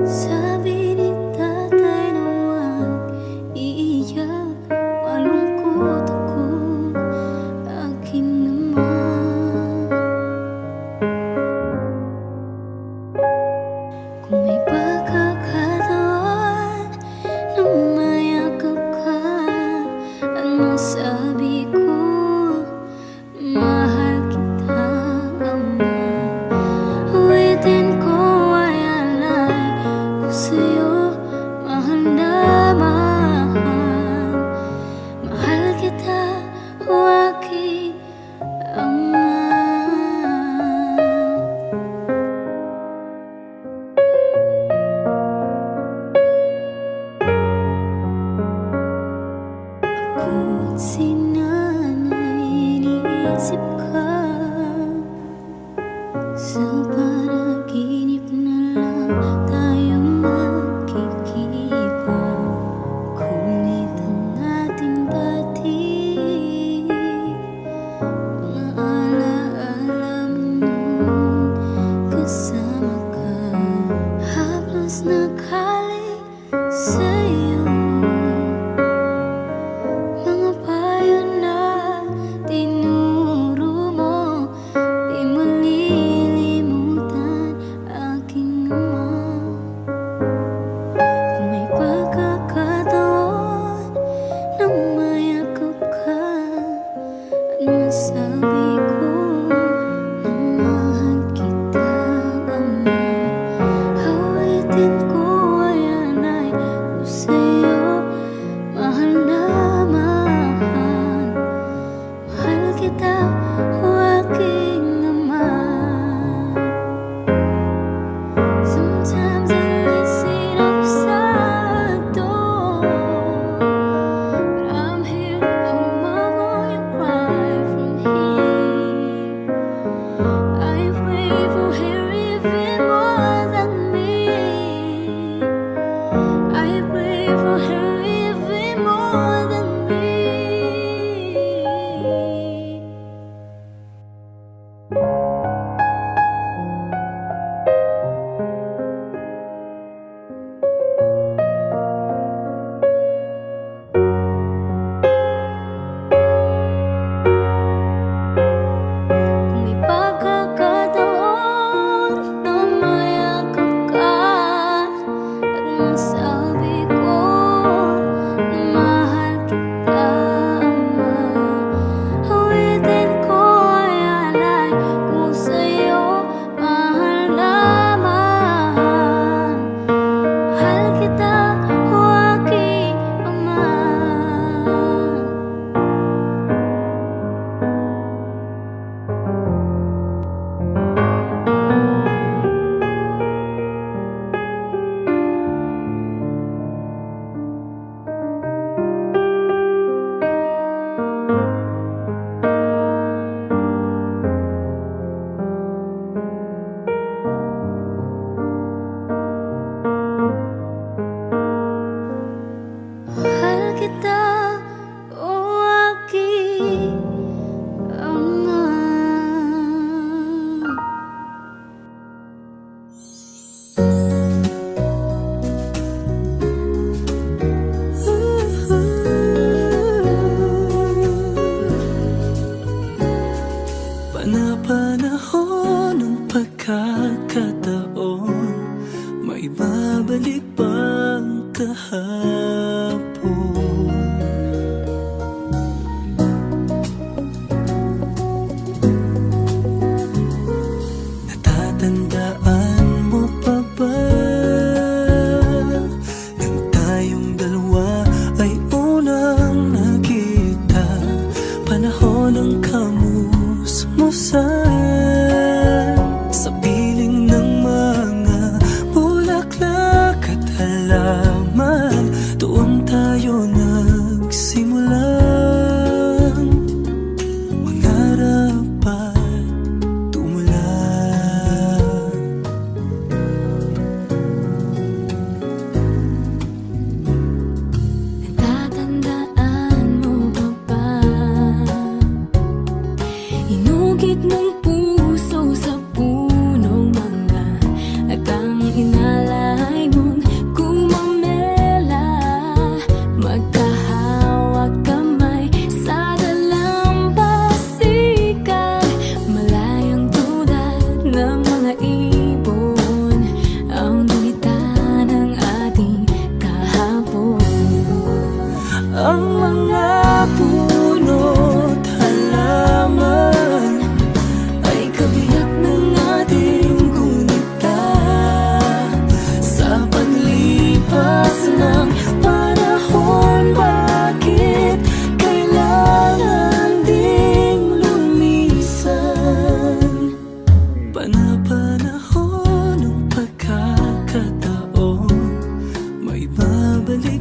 Sabi ni tatay na huwag iiyak, malungkot ako, aking naman. Kung may pagkakataon na mayakap ka at masabi ko, mahal kita, Ama. Awitin ko ay alay ko sa'yo, mahal na mahal. Mahal kita, o aking Ama. Ako't si nanay, iniisip ka. Sa panaginip na lang tayo magkikita. Kulitan natin dati, mga alaala mo nun kasama ka. Haplos nakaling sa'yo, mga payo na tinuro mo, di malilimutan, aking Ama. Kung may pagkakataon na mayakap ka at masabi ko na mahal kita, Ama. Awitin ko ay alay ko sa'yo, mahal na mahal. Mahal kita, o aking Ama. Sometimes I listen upside door, but I'm here, oh mama, you cry from here. I pray for her even more than me. I pray for her even more than me. Kung may pagkakataon na mayakap ka at masabi ko na mahal kita, Ama. Awitin ko ay alay ko sa'yo, mahal na mahal. Mahal kita, o aking Ama. Mahal kita, o aking Ama. Panahon ng pagkakataon, may babalik bang kahapon? Natatandaan mo pa ba nang tayong dalawa ay unang nakita? Panahon ng kamusmusan sa piling ng mga bulaklak at halaman, doon pagkakataon, may babalik